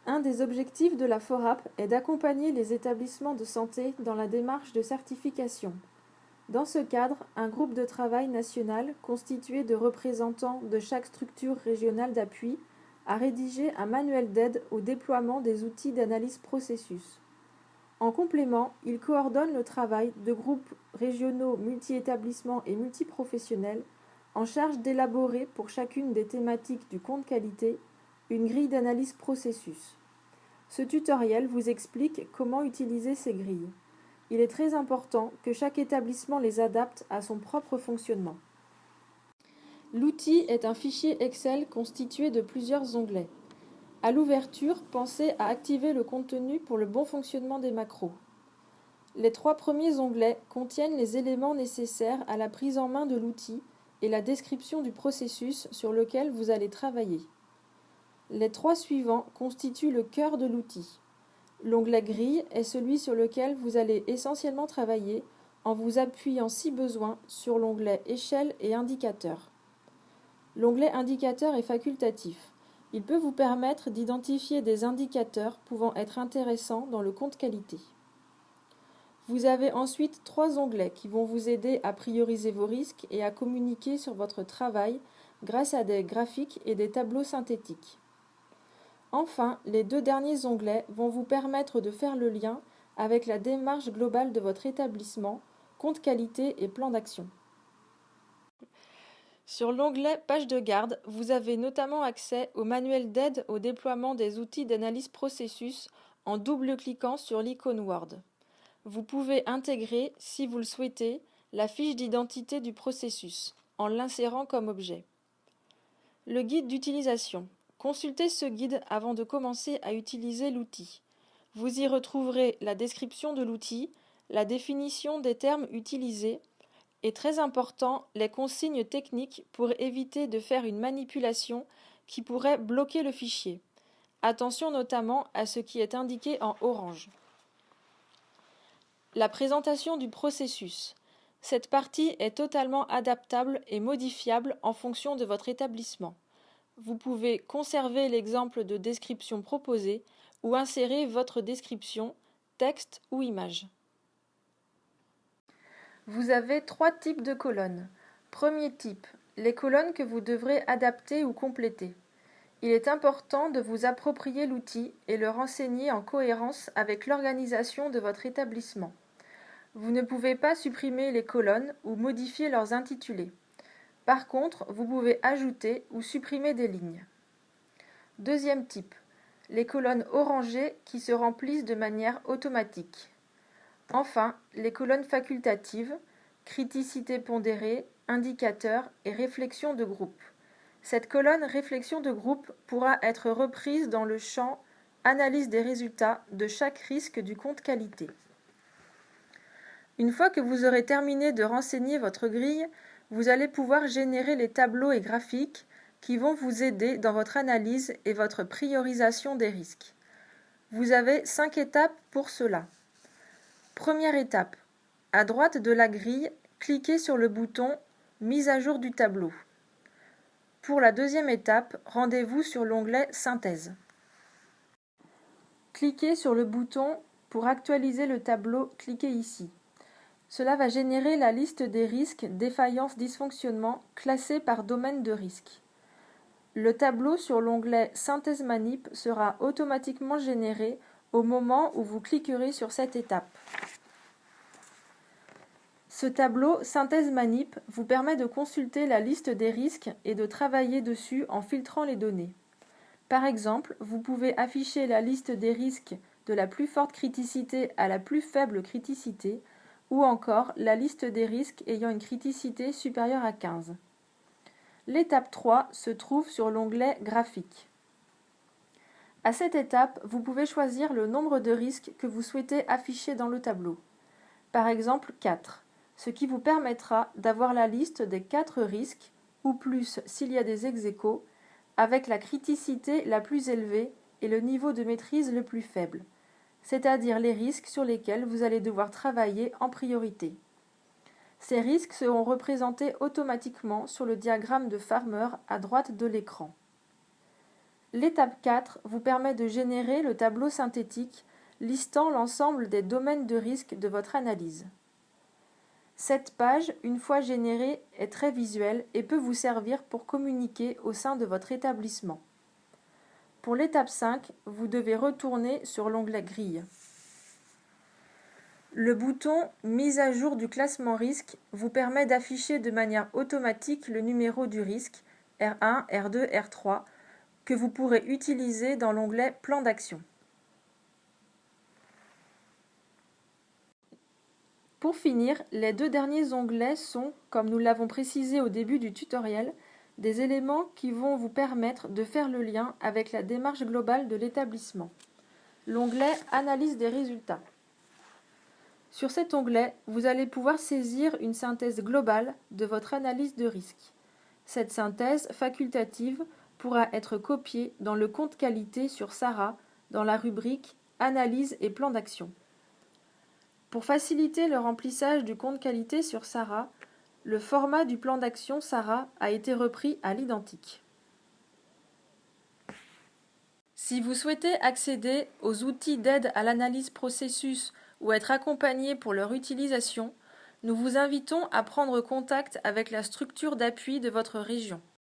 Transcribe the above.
Un des objectifs de la FORAP est d'accompagner les établissements de santé dans la démarche de certification. Dans ce cadre, un groupe de travail national, constitué de représentants de chaque structure régionale d'appui, a rédigé un manuel d'aide au déploiement des outils d'analyse processus. En complément, il coordonne le travail de groupes régionaux multi-établissements et multiprofessionnels en charge d'élaborer pour chacune des thématiques du compte qualité une grille d'analyse processus. Ce tutoriel vous explique comment utiliser ces grilles. Il est très important que chaque établissement les adapte à son propre fonctionnement. L'outil est un fichier Excel constitué de plusieurs onglets. À l'ouverture, pensez à activer le contenu pour le bon fonctionnement des macros. Les 3 premiers onglets contiennent les éléments nécessaires à la prise en main de l'outil et la description du processus sur lequel vous allez travailler. Les 3 suivants constituent le cœur de l'outil. L'onglet Grille est celui sur lequel vous allez essentiellement travailler en vous appuyant si besoin sur l'onglet Échelle et Indicateurs. L'onglet Indicateurs est facultatif. Il peut vous permettre d'identifier des indicateurs pouvant être intéressants dans le compte qualité. Vous avez ensuite 3 onglets qui vont vous aider à prioriser vos risques et à communiquer sur votre travail grâce à des graphiques et des tableaux synthétiques. Enfin, les 2 derniers onglets vont vous permettre de faire le lien avec la démarche globale de votre établissement, compte qualité et plan d'action. Sur l'onglet Page de garde, vous avez notamment accès au manuel d'aide au déploiement des outils d'analyse processus en double-cliquant sur l'icône Word. Vous pouvez intégrer, si vous le souhaitez, la fiche d'identité du processus, en l'insérant comme objet. Le guide d'utilisation. Consultez ce guide avant de commencer à utiliser l'outil. Vous y retrouverez la description de l'outil, la définition des termes utilisés et, très important, les consignes techniques pour éviter de faire une manipulation qui pourrait bloquer le fichier. Attention notamment à ce qui est indiqué en orange. La présentation du processus. Cette partie est totalement adaptable et modifiable en fonction de votre établissement. Vous pouvez conserver l'exemple de description proposé ou insérer votre description, texte ou image. Vous avez 3 types de colonnes. Premier type, les colonnes que vous devrez adapter ou compléter. Il est important de vous approprier l'outil et le renseigner en cohérence avec l'organisation de votre établissement. Vous ne pouvez pas supprimer les colonnes ou modifier leurs intitulés. Par contre, vous pouvez ajouter ou supprimer des lignes. Deuxième type, les colonnes orangées qui se remplissent de manière automatique. Enfin, les colonnes facultatives, criticité pondérée, indicateurs et réflexion de groupe. Cette colonne réflexion de groupe pourra être reprise dans le champ analyse des résultats de chaque risque du compte qualité. Une fois que vous aurez terminé de renseigner votre grille, vous allez pouvoir générer les tableaux et graphiques qui vont vous aider dans votre analyse et votre priorisation des risques. Vous avez 5 étapes pour cela. Première étape. À droite de la grille, cliquez sur le bouton « Mise à jour du tableau ». Pour la deuxième étape, rendez-vous sur l'onglet « Synthèse ». Cliquez sur le bouton « Pour actualiser le tableau », cliquez ici. Cela va générer la liste des risques, défaillances, dysfonctionnements classés par domaine de risque. Le tableau sur l'onglet Synthèse Manip sera automatiquement généré au moment où vous cliquerez sur cette étape. Ce tableau Synthèse Manip vous permet de consulter la liste des risques et de travailler dessus en filtrant les données. Par exemple, vous pouvez afficher la liste des risques de la plus forte criticité à la plus faible criticité, ou encore la liste des risques ayant une criticité supérieure à 15. L'étape 3 se trouve sur l'onglet Graphique. À cette étape, vous pouvez choisir le nombre de risques que vous souhaitez afficher dans le tableau. Par exemple 4, ce qui vous permettra d'avoir la liste des 4 risques, ou plus s'il y a des ex-aequo, avec la criticité la plus élevée et le niveau de maîtrise le plus faible, c'est-à-dire les risques sur lesquels vous allez devoir travailler en priorité. Ces risques seront représentés automatiquement sur le diagramme de Farmer à droite de l'écran. L'étape 4 vous permet de générer le tableau synthétique listant l'ensemble des domaines de risque de votre analyse. Cette page, une fois générée, est très visuelle et peut vous servir pour communiquer au sein de votre établissement. Pour l'étape 5, vous devez retourner sur l'onglet Grille. Le bouton « Mise à jour du classement risque » vous permet d'afficher de manière automatique le numéro du risque R1, R2, R3 que vous pourrez utiliser dans l'onglet « Plan d'action ». Pour finir, les deux derniers onglets sont, comme nous l'avons précisé au début du tutoriel, des éléments qui vont vous permettre de faire le lien avec la démarche globale de l'établissement. L'onglet « Analyse des résultats ». Sur cet onglet, vous allez pouvoir saisir une synthèse globale de votre analyse de risque. Cette synthèse facultative pourra être copiée dans le compte qualité sur SARA dans la rubrique « Analyse et plan d'action ». Pour faciliter le remplissage du compte qualité sur SARA, le format du plan d'action SARA a été repris à l'identique. Si vous souhaitez accéder aux outils d'aide à l'analyse processus ou être accompagné pour leur utilisation, nous vous invitons à prendre contact avec la structure d'appui de votre région.